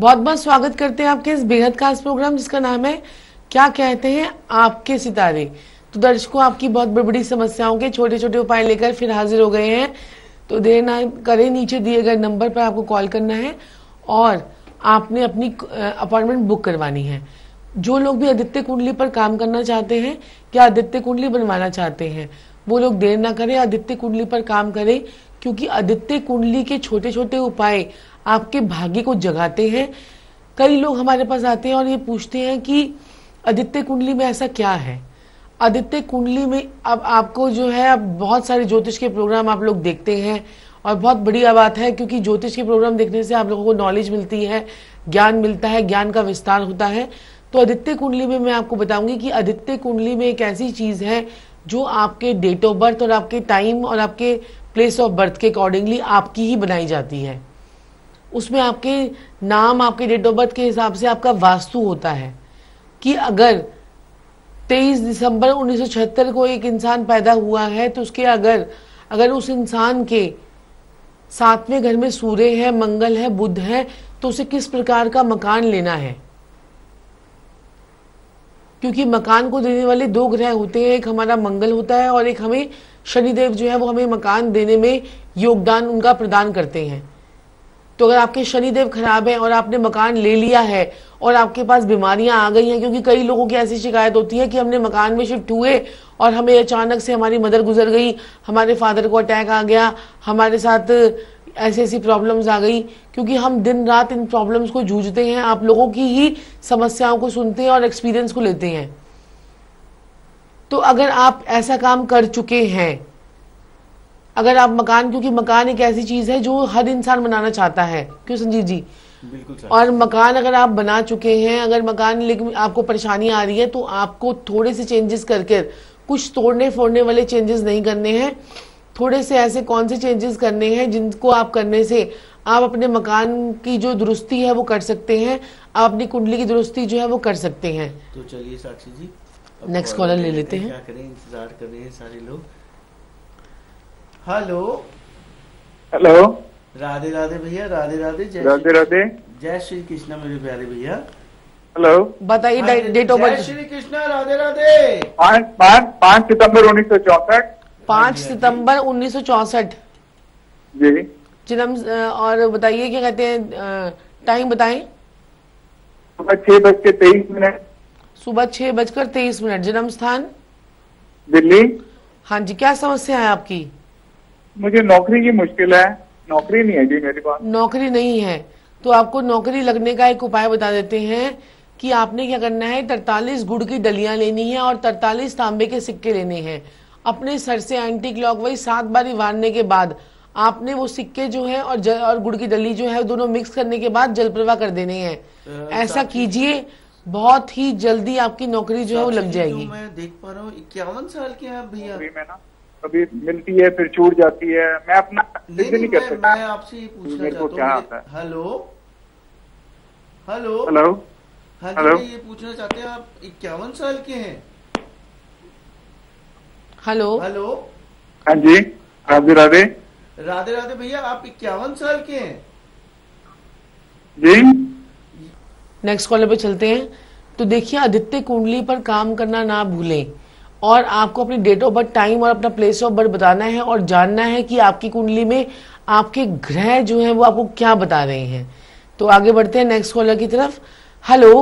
बहुत बहुत स्वागत करते हैं आपके इस बेहद खास प्रोग्राम जिसका नाम है क्या कहते हैं आपके सितारे। तो दर्शकों, आपकी बहुत बड़ी बड़ी समस्याओं के छोटे छोटे उपाय लेकर फिर हाजिर हो गए हैं। तो देर ना करें, नीचे दिए गए नंबर पर आपको कॉल करना है और आपने अपनी अपॉइंटमेंट बुक करवानी है। जो लोग भी आदित्य कुंडली पर काम करना चाहते हैं या आदित्य कुंडली बनवाना चाहते हैं, वो लोग देर ना करें, आदित्य कुंडली पर काम करें, क्योंकि आदित्य कुंडली के छोटे छोटे उपाय आपके भाग्य को जगाते हैं। कई लोग हमारे पास आते हैं और ये पूछते हैं कि आदित्य कुंडली में ऐसा क्या है। आदित्य कुंडली में अब आपको जो है, अब बहुत सारे ज्योतिष के प्रोग्राम आप लोग देखते हैं और बहुत बढ़िया बात है, क्योंकि ज्योतिष के प्रोग्राम देखने से आप लोगों को नॉलेज मिलती है, ज्ञान मिलता है, ज्ञान का विस्तार होता है। तो आदित्य कुंडली में मैं आपको बताऊंगी कि आदित्य कुंडली में एक ऐसी चीज है जो आपके डेट ऑफ बर्थ और आपके टाइम और आपके प्लेस ऑफ बर्थ के अकॉर्डिंगली आपकी ही बनाई जाती है। उसमें आपके नाम, आपके डेट ऑफ बर्थ के हिसाब से आपका वास्तु होता है कि अगर 23 दिसंबर 1976 को एक इंसान पैदा हुआ है तो उसके अगर उस इंसान के 7वें घर में सूर्य है, मंगल है, बुध है, तो उसे किस प्रकार का मकान लेना है। क्योंकि मकान को देने वाले 2 ग्रह होते हैं, एक हमारा मंगल होता है और एक हमें शनिदेव जो है वो हमें मकान देने में योगदान उनका प्रदान करते हैं। तो अगर आपके शनिदेव खराब है और आपने मकान ले लिया है और आपके पास बीमारियां आ गई हैं, क्योंकि कई लोगों की ऐसी शिकायत होती है कि हमने मकान में शिफ्ट हुए और हमें अचानक से हमारी मदर गुजर गई, हमारे फादर को अटैक आ गया, हमारे साथ ऐसी ऐसी प्रॉब्लम्स आ गई, क्योंकि हम दिन रात इन प्रॉब्लम्स को जूझते हैं, आप लोगों की ही समस्याओं को सुनते हैं और एक्सपीरियंस को लेते हैं। तो अगर आप ऐसा काम कर चुके हैं, अगर आप मकान, क्योंकि मकान एक ऐसी चीज है जो हर इंसान बनाना चाहता है, क्यों संजीव जी? बिल्कुल। और मकान अगर आप बना चुके हैं, अगर मकान लेकिन आपको परेशानी आ रही है, तो आपको थोड़े से चेंजेस करके, कुछ तोड़ने फोड़ने वाले चेंजेस नहीं करने हैं, थोड़े से ऐसे कौन से चेंजेस करने हैं जिनको आप करने से आप अपने मकान की जो दुरुस्ती है वो कर सकते हैं, आप अपनी कुंडली की दुरुस्ती जो है वो कर सकते हैं। तो चलिए साक्षी जी, नेक्स्ट कॉलर ले लेते हैं। क्या करें, इंतजार कर रहे हैं सारे लोग। हेलो हेलो, राधे राधे भैया, राधे राधे, राधे राधे, जय श्री कृष्णा मेरे प्यारे भैया। हेलो, बताइए डेट ऑफ बर्थ। जय श्री कृष्णा, राधे राधे। 5 सितंबर 1964। 5 सितंबर 1964 जी। जन्म, और बताइए क्या कहते हैं, टाइम बताएं। सुबह 6:23। सुबह 6:23। जन्म स्थान दिल्ली। हाँ जी, क्या समस्या है आपकी? मुझे नौकरी की मुश्किल है, नौकरी नहीं है जी मेरे पास। नौकरी नहीं है तो आपको नौकरी लगने का एक उपाय बता देते हैं कि आपने क्या करना है। 43 गुड़ की डलियां लेनी है और 43 तांबे के सिक्के लेने हैं। अपने सर से एंटी क्लॉकवाइज 7 बार मारने के बाद आपने वो सिक्के जो है और गुड़ की डली जो है दोनों मिक्स करने के बाद जल प्रवाह कर देने हैं। ऐसा कीजिए, बहुत ही जल्दी आपकी नौकरी जो है वो लग जाएगी। मैं देख पा रहा हूँ 51 साल के हैं भैया। में ना कभी मिलती है फिर छूट जाती है, मैं अपना नहीं कर सकता। मैं आपसे ये पूछना मेरे को क्या आता है। हेलो हेलो हेलो, हाँ हेलो, जी, ये पूछना चाहते हैं आप 51 साल के हैं। हेलो हेलो, हाँ जी, राधे राधे, राधे राधे भैया, आप 51 साल के हैं जी। नेक्स्ट कॉलर पे चलते हैं। तो देखिए, आदित्य कुंडली पर काम करना ना भूलें और आपको अपनी डेट ऑफ बर्थ, टाइम और अपना प्लेस ऑफ बर्थ बताना है और जानना है कि आपकी कुंडली में आपके ग्रह जो हैं वो आपको क्या बता रहे हैं। तो आगे बढ़ते हैं नेक्स्ट कॉलर की तरफ। Hello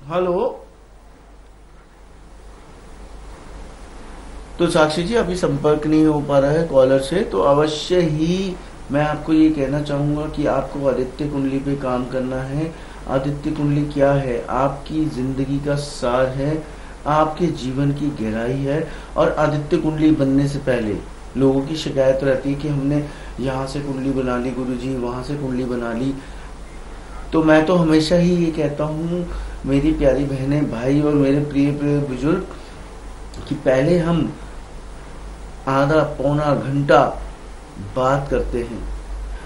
hello. तो साक्षी जी, अभी संपर्क नहीं हो पा रहा है कॉलर से, तो अवश्य ही मैं आपको ये कहना चाहूंगा कि आपको आदित्य कुंडली पे काम करना है। आदित्य कुंडली क्या है? आपकी जिंदगी का सार है, आपके जीवन की गहराई है। और आदित्य कुंडली बनने से पहले लोगों की शिकायत रहती है कि हमने यहाँ से कुंडली बना ली गुरुजी, वहां से कुंडली बना ली। तो मैं तो हमेशा ही ये कहता हूँ मेरी प्यारी बहनें, भाई और मेरे प्रिय प्रिय बुजुर्ग, कि पहले हम आधा पौना घंटा बात करते हैं।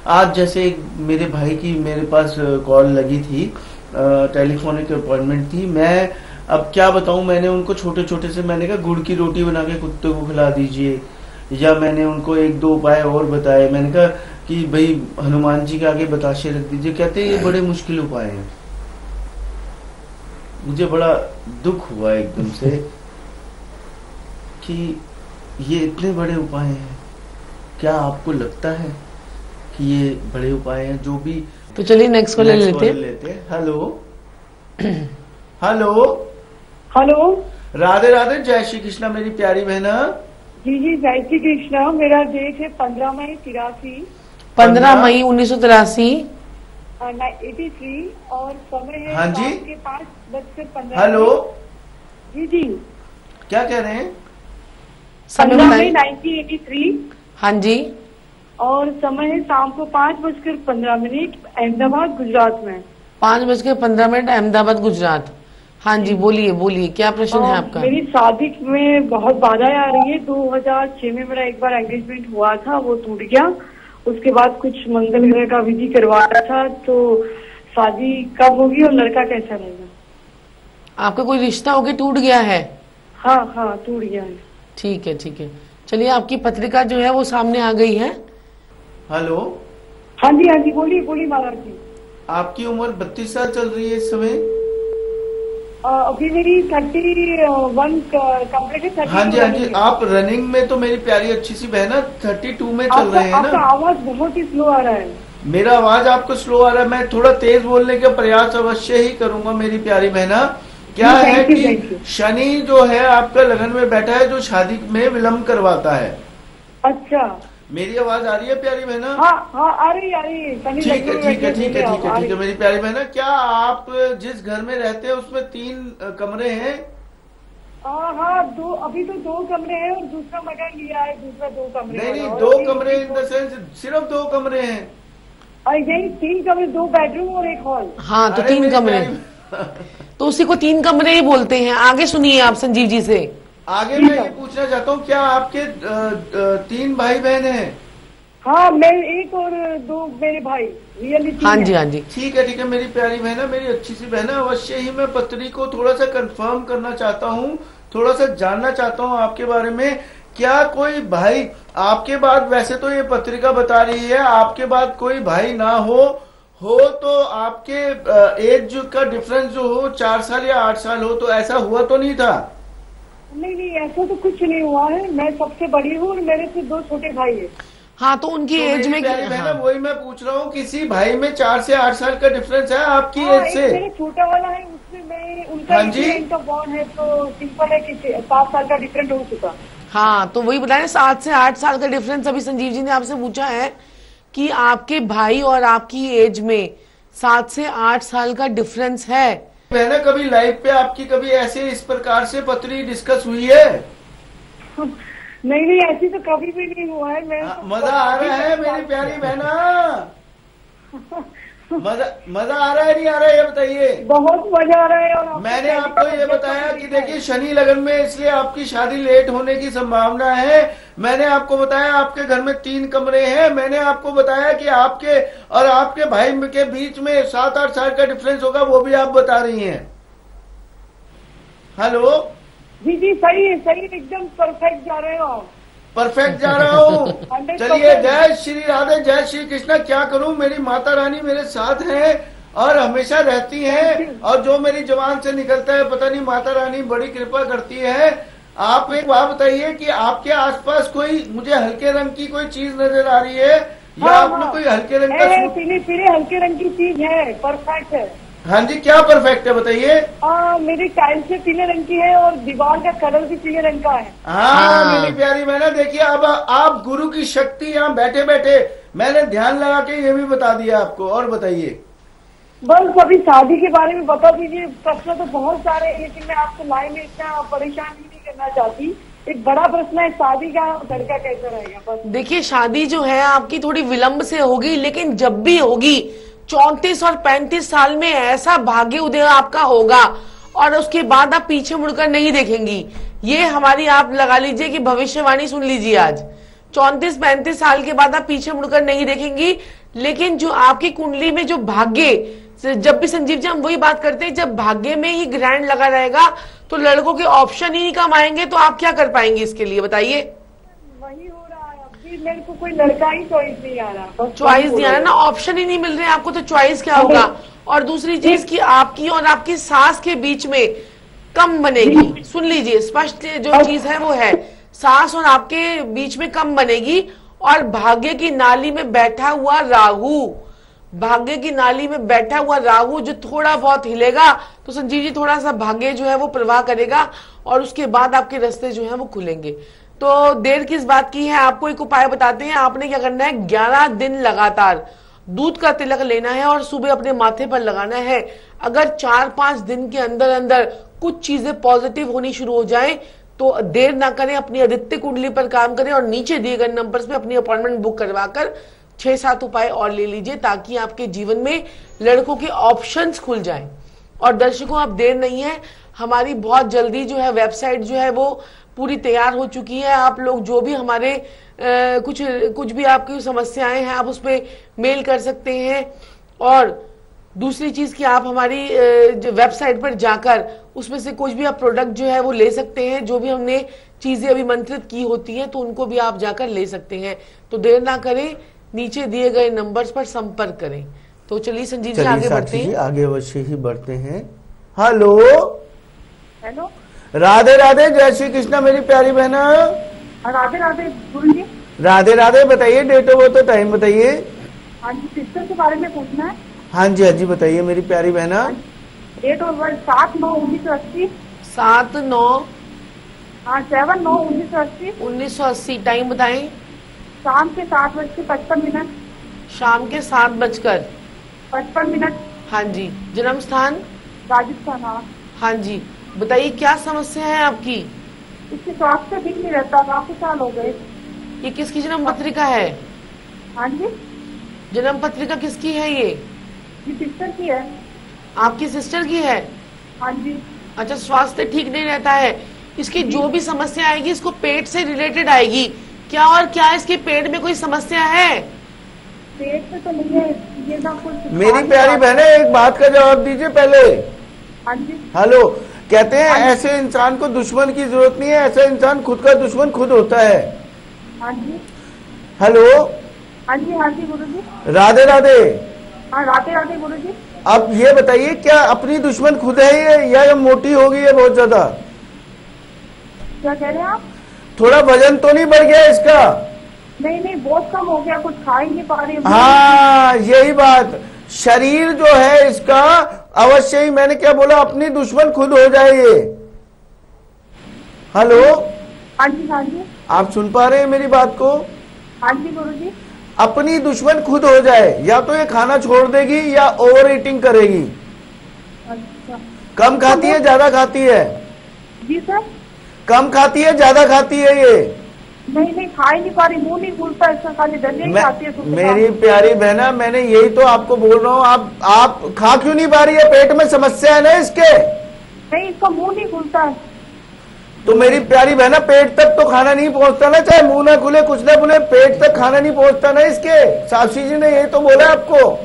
आज जैसे मेरे भाई की मेरे पास कॉल लगी थी, टेलीफोनिक अपॉइंटमेंट थी। मैं अब क्या बताऊं, मैंने उनको छोटे छोटे से मैंने कहा गुड़ की रोटी बना के कुत्ते को खिला दीजिए, या मैंने उनको एक दो उपाय और बताए, मैंने कहा कि भाई हनुमान जी के आगे बताशे रख दीजिए, कहते ये बड़े मुश्किल उपाय हैं। मुझे बड़ा दुख हुआ एकदम से कि ये इतने बड़े उपाय हैं। क्या आपको लगता है कि ये बड़े उपाय हैं? जो भी, तो चलिए नेक्स्ट कॉल लेते हैं। Hello hello hello, Radhe Radhe, जय श्री कृष्णा मेरी प्यारी बहना। जी जी, जय श्री कृष्णा। मेरा डेट है 15 मई 83, 15 मई 1983, 83 और समय है हाँ जी, शाम के 5:15। हेलो जी जी, क्या कह रहे हैं? 15 मई 1983 हाँ जी, और समय है शाम को 5:15 अहमदाबाद गुजरात में। 5:15 अहमदाबाद गुजरात। हाँ जी, बोलिए बोलिए, क्या प्रश्न है आपका? मेरी शादी में बहुत बाधाएं आ रही है। 2006 में मेरा एक बार एंगेजमेंट हुआ था, वो टूट गया। उसके बाद कुछ मंगल ग्रह का विधि करवाया था, तो शादी कब होगी और लड़का कैसा रहेगा? आपका कोई रिश्ता होके टूट गया है? हाँ हाँ, टूट गया है। ठीक है ठीक है, चलिए आपकी पत्रिका जो है वो सामने आ गई है। हेलो, हाँ जी बोलिए बोलिए महाराज जी। आपकी उम्र 32 साल चल रही है इस समय? अभी मेरी 31 कंप्लीट है। हाँ जी, आप रनिंग में तो मेरी प्यारी अच्छी सी बहना 32 में चल रहे हैं आपका ना? आवाज बहुत ही स्लो आ रहा है। मेरा आवाज आपको स्लो आ रहा है? मैं थोड़ा तेज बोलने का प्रयास अवश्य ही करूंगा मेरी प्यारी बहना। क्या है कि शनि जो है आपका लगन में बैठा है, जो शादी में विलम्ब करवाता है। अच्छा, मेरी आवाज आ रही है प्यारी बहना? हाँ आ रही ठीक है मेरी प्यारी बहना। क्या आप जिस घर में रहते हैं उसमें 3 कमरे हैं? हाँ, अभी तो 2 कमरे हैं और दूसरा मकान लिया है, दूसरा 2 कमरे। नहीं, 2 कमरे इन द सेंस सिर्फ 2 कमरे हैं? नहीं, 3 कमरे, 2 बेडरूम और 1 हॉल। हाँ, तो 3 कमरे तो उसी को 3 कमरे ही बोलते हैं। आगे सुनिए आप संजीव जी से। आगे मैं ये पूछना चाहता हूँ, क्या आपके 3 भाई बहन हैं? हाँ, मैं 1 और 2 मेरे भाई, रियली। हाँ जी, ठीक है मेरी प्यारी बहना, मेरी अच्छी सी बहना। अवश्य ही मैं पत्री को थोड़ा सा कंफर्म करना चाहता हूँ, थोड़ा सा जानना चाहता हूँ आपके बारे में। क्या कोई भाई आपके बाद, वैसे तो ये पत्रिका बता रही है आपके बाद कोई भाई ना हो तो आपके एज का डिफरेंस जो हो 4 साल या 8 साल हो, तो ऐसा हुआ तो नहीं था? नहीं, ऐसा तो कुछ नहीं हुआ है। मैं सबसे बड़ी हूँ और मेरे से 2 छोटे भाई है। हाँ, तो उनकी एज में प्यारी बहना, वही मैं पूछ रहा हूँ, किसी भाई में 4 से 8 साल का डिफरेंस है आपकी एज से? मेरा छोटा वाला है, उसमें मैं उनका इनका बॉन्ड है, तो सिंपल है कि 7 साल का डिफरेंस हो चुका। हाँ, तो वही बताया, 7 से 8 साल का डिफरेंस। अभी संजीव जी ने आपसे पूछा है कि आपके भाई और आपकी एज में 7 से 8 साल का डिफरेंस है। बहना, कभी लाइफ पे आपकी कभी ऐसे इस प्रकार से पत्री डिस्कस हुई है? नहीं, ऐसी तो कभी भी नहीं हुआ है। मैं मजा आ रहा है मेरी प्यारी बहना? मजा आ रहा है नहीं आ रहा है, ये बताइए। बहुत मजा आ रहा है। और मैंने आपको ये बताया कि देखिए शनि लगन में, इसलिए आपकी शादी लेट होने की संभावना है। मैंने आपको बताया आपके घर में 3 कमरे हैं। मैंने आपको बताया कि आपके और आपके भाई के बीच में 7-8 साल का डिफरेंस होगा, वो भी आप बता रही हैं। हेलो जी, सही है, एकदम परफेक्ट जा रहे हो। परफेक्ट जा रहा हूँ। चलिए, जय श्री राधे, जय श्री कृष्णा। क्या करूँ, मेरी माता रानी मेरे साथ हैं और हमेशा रहती हैं, और जो मेरी जुबान से निकलता है पता नहीं माता रानी बड़ी कृपा करती है। आप एक बात बताइए कि आपके आसपास कोई मुझे हल्के रंग की कोई चीज नजर आ रही है, या आपने कोई हल्के रंग का? पीले हल्के रंग की चीज है, परफेक्ट है। हाँ जी, क्या परफेक्ट है बताइए? मेरी टाइल्स से पीले रंग की है और दीवार का कलर भी पीले रंग का है। हाँ मेरी प्यारी बहना, देखिए अब आप गुरु की शक्ति यहाँ बैठे बैठे मैंने ध्यान लगा के ये भी बता दिया आपको। और बताइए, बस अभी शादी के बारे में बता दीजिए। प्रश्न तो बहुत सारे हैं, लेकिन मैं आपको लाइन में इतना परेशान भी नहीं करना चाहती। एक बड़ा प्रश्न है शादी का, लड़का कैसा रहेगा। बस देखिए, शादी जो है आपकी थोड़ी विलंब से होगी, लेकिन जब भी होगी 34 और 35 साल में ऐसा भाग्य उदय आपका होगा, और उसके बाद आप पीछे मुड़कर नहीं देखेंगी। ये हमारी, आप लगा लीजिए कि भविष्यवाणी सुन लीजिए। आज 34-35 साल के बाद आप पीछे मुड़कर नहीं देखेंगी। लेकिन जो आपकी कुंडली में जो भाग्य, जब भी संजीव जी हम वही बात करते हैं, जब भाग्य में ही ग्रहण लगा रहेगा तो लड़कों के ऑप्शन ही नहीं कम आएंगे। तो आप क्या कर पाएंगे इसके लिए, बताइए? वही हो मेरे को कोई लड़का ही चॉइस नहीं आ रहा। चॉइस नहीं आ रहा ना, ऑप्शन ही नहीं मिल रहे आपको, तो चॉइस क्या होगा। और दूसरी चीज कि आपकी और आपकी सास के बीच में कम बनेगी। सुन लीजिए, स्पष्ट जो चीज है वो है, सास और आपके बीच में कम बनेगी। और भाग्य की नाली में बैठा हुआ राहु, भाग्य की नाली में बैठा हुआ राहु जो थोड़ा बहुत हिलेगा तो संजीव जी थोड़ा सा भाग्य जो है वो प्रवाह करेगा और उसके बाद आपके रास्ते जो है वो खुलेंगे। तो देर किस बात की है, आपको एक उपाय बताते हैं। आपने क्या करना है, 11 दिन लगातार दूध का तिलक लेना है और सुबह अपने माथे पर लगाना है। अगर 4-5 दिन के अंदर अंदर कुछ चीजें पॉजिटिव होनी शुरू हो जाए तो देर ना करें, अपनी आदित्य कुंडली पर काम करें और नीचे दिए गए नंबर्स पे अपनी अपॉइंटमेंट बुक करवाकर 6-7 उपाय और ले लीजिए ताकि आपके जीवन में लड़कों के ऑप्शंस खुल जाएं। और दर्शकों, अब देर नहीं है, हमारी बहुत जल्दी जो है वेबसाइट जो है वो पूरी तैयार हो चुकी है। आप लोग जो भी हमारे कुछ भी आपकी समस्याएं हैं आप उस पर मेल कर सकते हैं। और दूसरी चीज कि आप हमारी वेबसाइट पर जाकर उसमें से कुछ भी आप प्रोडक्ट जो है वो ले सकते हैं। जो भी हमने चीजें अभी मंत्रित की होती हैं तो उनको भी आप जाकर ले सकते हैं। तो देर ना करें, नीचे दिए गए नंबर्स पर संपर्क करें। तो चलिए संजीव जी आगे बढ़ते हैं। आगे अवश्य ही बढ़ते हैं। हेलो हेलो, राधे राधे, जय श्री कृष्णा मेरी प्यारी बहना। राधे राधे गुरु जी। राधे राधे, बताइए डेट ऑफ बर्थ, टाइम बताइए। हाँ जी, सिस्टर के बारे में पूछना है। हाँ जी, हाँ जी, बताइए मेरी प्यारी बहना। Date of birth 7/9/1980। 7/9 हाँ 7/9/1980। 1980। टाइम बताएं। शाम के 7:55। शाम के 7:55। हाँ जी। जन्म स्थान राजस्थान। हाँ जी, बताइए क्या समस्या है आपकी। इसके स्वास्थ्य ठीक नहीं रहता, काफी साल हो गए। ये किसकी जन्म पत्रिका है। हाँ जी, जन्म पत्रिका किसकी है ये सिस्टर की है। आपकी सिस्टर की है। हाँ जी। अच्छा, स्वास्थ्य ठीक नहीं रहता है। इसकी जो भी समस्या आएगी इसको पेट से रिलेटेड आएगी क्या, और क्या इसके पेट में कोई समस्या है। पेट में तो नहीं है ये ना कुछ। मेरी प्यारी बहने एक बात का जवाब दीजिए पहले। हाँ जी। हेलो, कहते हैं ऐसे इंसान को दुश्मन की जरूरत नहीं है, ऐसा इंसान खुद का दुश्मन खुद होता है। हाँ जी। हेलो। हाँ जी, हाँ जी गुरु जी। राधे राधे। हाँ राधे राधे गुरु जी। अब ये बताइए, क्या अपनी दुश्मन खुद है ये, या ये मोटी हो गई है बहुत ज्यादा। क्या कह रहे हैं आप। थोड़ा वजन तो नहीं बढ़ गया इसका। नहीं नहीं, बहुत कम हो गया, कुछ खा ही नहीं पा रही। हाँ यही बात, शरीर जो है इसका अवश्य ही, मैंने क्या बोला, अपनी दुश्मन खुद हो जाए ये। हेलो। हाँ जी, हाँ जी। आप सुन पा रहे हैं मेरी बात को। हाँ जी गुरु जी। अपनी दुश्मन खुद हो जाए, या तो ये खाना छोड़ देगी या ओवर ईटिंग करेगी। अच्छा। कम खाती है ज्यादा खाती है। जी सर। कम खाती है ज्यादा खाती है ये। नहीं नहीं, खा ही नहीं पा रही, मुंह नहीं खुलता इसका, खाली दलिया ही खाती है। मेरी प्यारी बहना, मैंने यही तो आपको बोल रहा हूँ, आप खा क्यों नहीं पा रही है, पेट में समस्या है ना इसके। नहीं, इसका मुंह नहीं खुलता है। तो मेरी प्यारी बहना, पेट तक तो खाना नहीं पहुंचता ना, चाहे मुंह ना खुले कुछ ना खुले, पेट तक खाना नहीं पहुंचता ना इसके। साक्षी जी ने यही तो बोला आपको।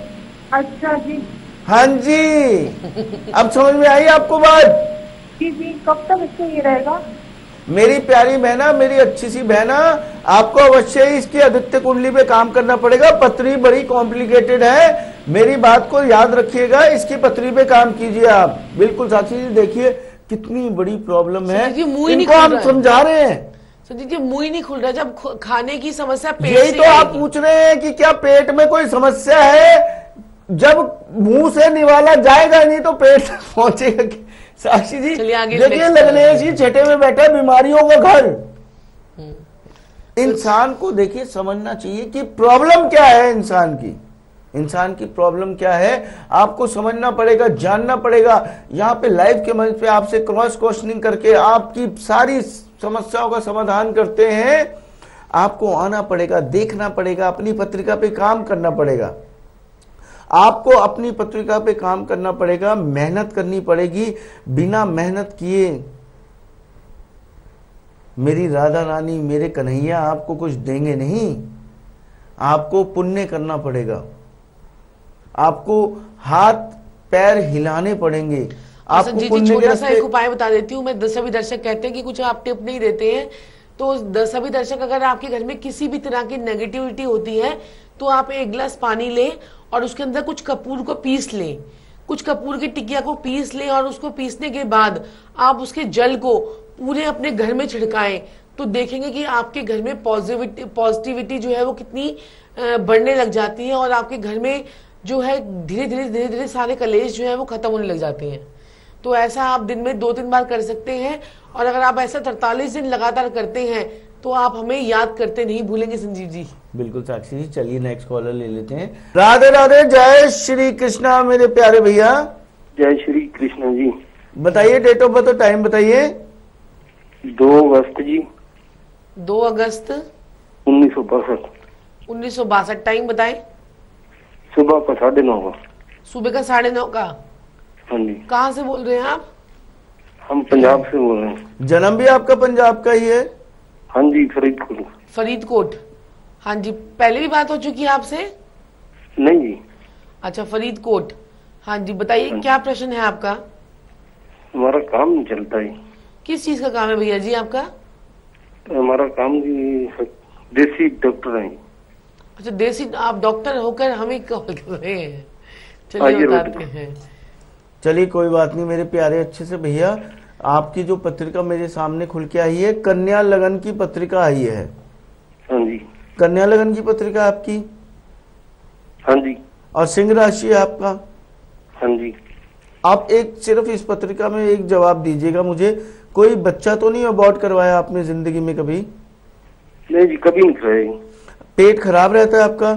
अच्छा जी। हाँ जी, अब समझ में आई आपको बात। जी जी, कब तक इसको ये रहेगा। मेरी प्यारी बहना, मेरी अच्छी सी बहना, आपको अवश्य ही इसकी आदित्य कुंडली पे काम करना पड़ेगा। पत्री बड़ी कॉम्प्लिकेटेड है, मेरी बात को याद रखिएगा, इसकी पत्री पे काम कीजिए आप। बिल्कुल साक्षी जी, देखिए कितनी बड़ी प्रॉब्लम है, इनको हम समझा रहे हैं। संजीव जी, मुंह ही नहीं खुल रहा, जब खाने की समस्या पेट यही तो आप पूछ रहे हैं कि क्या पेट में कोई समस्या है। जब मुंह से निवाला जाएगा नहीं तो पेट तक पहुंचेगा। साक्षी जी देखिए, लगने छठे में बैठा बीमारियों का घर। इंसान को देखिए समझना चाहिए कि प्रॉब्लम क्या है इंसान की प्रॉब्लम क्या है, आपको समझना पड़ेगा, जानना पड़ेगा। यहाँ पे लाइव के मंच पे आपसे क्रॉस क्वेश्चनिंग करके आपकी सारी समस्याओं का समाधान करते हैं। आपको आना पड़ेगा, देखना पड़ेगा, अपनी पत्रिका पे काम करना पड़ेगा। आपको अपनी पत्रिका पे काम करना पड़ेगा, मेहनत करनी पड़ेगी। बिना मेहनत किए मेरी राधा रानी, मेरे कन्हैया आपको कुछ देंगे नहीं। आपको पुण्य करना पड़ेगा, आपको हाथ पैर हिलाने पड़ेंगे। आपको छोटा सा एक उपाय बता देती हूँ मैं। सभी दर्शक कहते हैं कि कुछ आप टिप नहीं देते हैं, तो सभी दर्शक, अगर आपके घर में किसी भी तरह की नेगेटिविटी होती है तो आप एक गिलास पानी लें और उसके अंदर कुछ कपूर को पीस लें, कुछ कपूर की टिकिया को पीस लें और उसको पीसने के बाद आप उसके जल को पूरे अपने घर में छिड़काएं, तो देखेंगे कि आपके घर में पॉजिटिविटी जो है वो कितनी बढ़ने लग जाती है और आपके घर में जो है धीरे धीरे सारे कलेश जो है वो खत्म होने लग जाते हैं। तो ऐसा आप दिन में 2-3 बार कर सकते हैं और अगर आप ऐसा 43 दिन लगातार करते हैं तो आप हमें याद करते नहीं भूलेंगे संजीव जी। बिल्कुल साक्षी जी, चलिए नेक्स्ट कॉलर ले लेते हैं। राधे राधे, जय श्री कृष्णा मेरे प्यारे भैया। जय श्री कृष्णा जी। बताइए डेट ऑफ बर्थ और टाइम बताइए। 2 अगस्त जी। 2 अगस्त 1962। 1962। टाइम बताएं। सुबह का 9:30 का। सुबह का 9:30 का। हाँ जी। कहाँ से बोल रहे हैं आप? हम पंजाब से बोल रहे हैं। जन्म भी आपका पंजाब का ही है? हाँ जी, फरीदकोट। फरीदकोट। हाँ जी, पहले भी बात हो चुकी है आपसे? नहीं जी। अच्छा, फरीदकोट। हाँ जी, बताइए क्या प्रश्न है आपका? हमारा काम नहीं चलता है। किस चीज का काम है भैया जी आपका? हमारा काम जी देसी डॉक्टर है। अच्छा, देसी। आप डॉक्टर होकर हमें कॉल कर रहे हैं? चलिए बताते हैं। चलिए कोई बात नहीं मेरे प्यारे अच्छे से भैया, आपकी जो पत्रिका मेरे सामने खुल के आई है, कन्या लगन की पत्रिका आई है। हाँ जी। कन्या लगन की पत्रिका आपकी? हाँ जी। और सिंह राशि है आपका? हाँ जी। आप एक सिर्फ इस पत्रिका में एक जवाब दीजिएगा मुझे, कोई बच्चा तो नहीं अबॉर्ट करवाया आपने जिंदगी में कभी? नहीं जी, कभी नहीं कराया। पेट खराब रहता है आपका?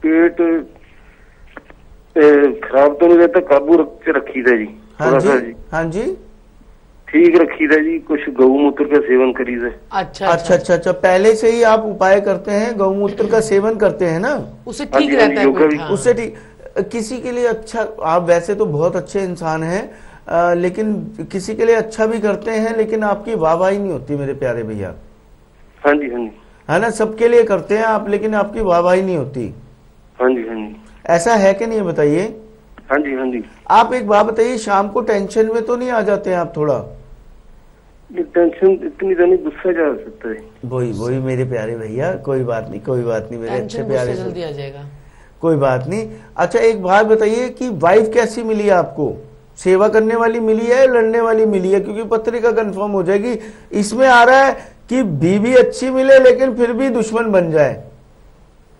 पेट खराब तो नहीं रहता, काबू रख के रखी था जी। हाँ जी। हाँ जी, ठीक रखी था जी। कुछ गौमूत्र का सेवन करी था। अच्छा। पहले से ही आप उपाय करते हैं, गौमूत्र का सेवन करते हैं ना? उससे ठीक रहता है। उससे ठीक। किसी के लिए अच्छा, आप वैसे तो बहुत अच्छे इंसान हैं, लेकिन किसी के लिए अच्छा भी करते हैं, लेकिन आपकी वाहवाही नहीं होती मेरे प्यारे भैया। हाँ जी। हाँ जी। है ना, सबके लिए करते हैं आप, लेकिन आपकी वाहवाही नहीं होती। हाँ जी। हाँ जी। ऐसा है कि नहीं बताइए? हाँ जी। हाँ जी। आप एक बात बताइए, शाम को टेंशन में तो नहीं आ जाते हैं आप थोड़ा? टेंशन इतनी तो नहीं, गुस्सा जा सकता है। वही मेरे प्यारे भैया, कोई बात नहीं मेरे अच्छे प्यारे से, जल्दी आ जाएगा, कोई बात नहीं। अच्छा एक बात बताइए कि वाइफ कैसी मिली आपको? सेवा करने वाली मिली है, लड़ने वाली मिली है? क्योंकि पत्रिका कंफर्म हो जाएगी। इसमें आ रहा है कि बीवी अच्छी मिले लेकिन फिर भी दुश्मन बन जाए।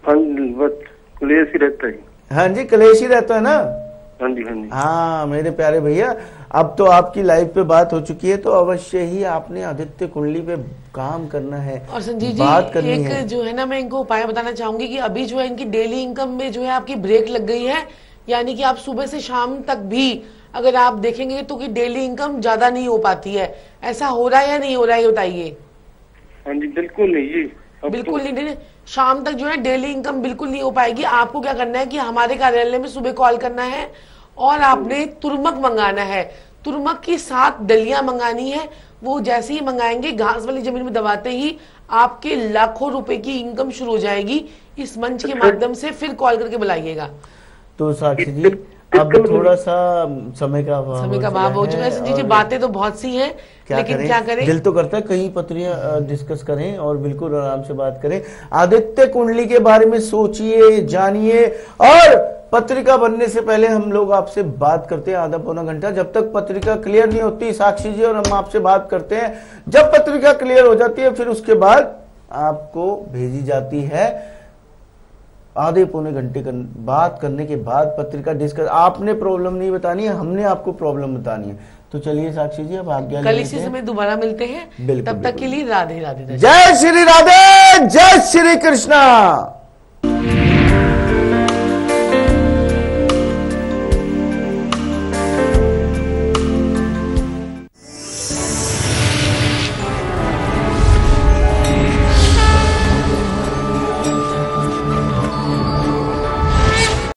हाँ जी, बस क्लेश ही रहता है। हाँ जी, क्लेश ही रहता है ना? हाँ जी। हाँ जी। हाँ मेरे प्यारे भैया, अब तो आपकी लाइफ पे बात हो चुकी है, तो अवश्य ही आपने आदित्य कुंडली पे काम करना है और संजीव जी बात करनी एक है। जो है ना, मैं इनको उपाय बताना चाहूंगी कि अभी जो है इनकी डेली इनकम में जो है आपकी ब्रेक लग गई है, यानी कि आप सुबह से शाम तक भी अगर आप देखेंगे तो कि डेली इनकम ज्यादा नहीं हो पाती है। ऐसा हो रहा है या नहीं हो रहा है, बताइए। हाँ जी, बिल्कुल नहीं जी, बिल्कुल नहीं। शाम तक जो है डेली इनकम बिल्कुल नहीं हो पाएगी। आपको क्या करना है कि हमारे कार्यालय में सुबह कॉल करना है और आपने तुरमक मंगाना है। तुरमक की 7 डलियां मंगानी है। वो जैसे ही मंगाएंगे, घास वाली जमीन में दबाते ही आपके लाखों रुपए की इनकम शुरू हो जाएगी। इस मंच के माध्यम से फिर कॉल करके बुलाइएगा। तो साक्षी जी अब थोड़ा सा समय का अभाव हो चुका है संजीव जी। बातें तो बहुत सी हैं, लेकिन क्या करें, दिल तो करता है कहीं पत्रियां डिस्कस करें और बिल्कुल आराम से बात करें। आदित्य कुंडली के बारे में सोचिए, जानिए, और पत्रिका बनने से पहले हम लोग आपसे बात करते हैं आधा पौना घंटा। जब तक पत्रिका क्लियर नहीं होती साक्षी जी, और हम आपसे बात करते हैं। जब पत्रिका क्लियर हो जाती है फिर उसके बाद आपको भेजी जाती है। आधे पौने घंटे बात करने के बाद पत्रिका डिस्कस। आपने प्रॉब्लम नहीं बतानी है, हमने आपको प्रॉब्लम बतानी है। तो चलिए साक्षी जी अब आज्ञा कल इसी समय दोबारा मिलते हैं। तब तक के लिए राधे राधे। जय श्री राधे, जय श्री कृष्णा।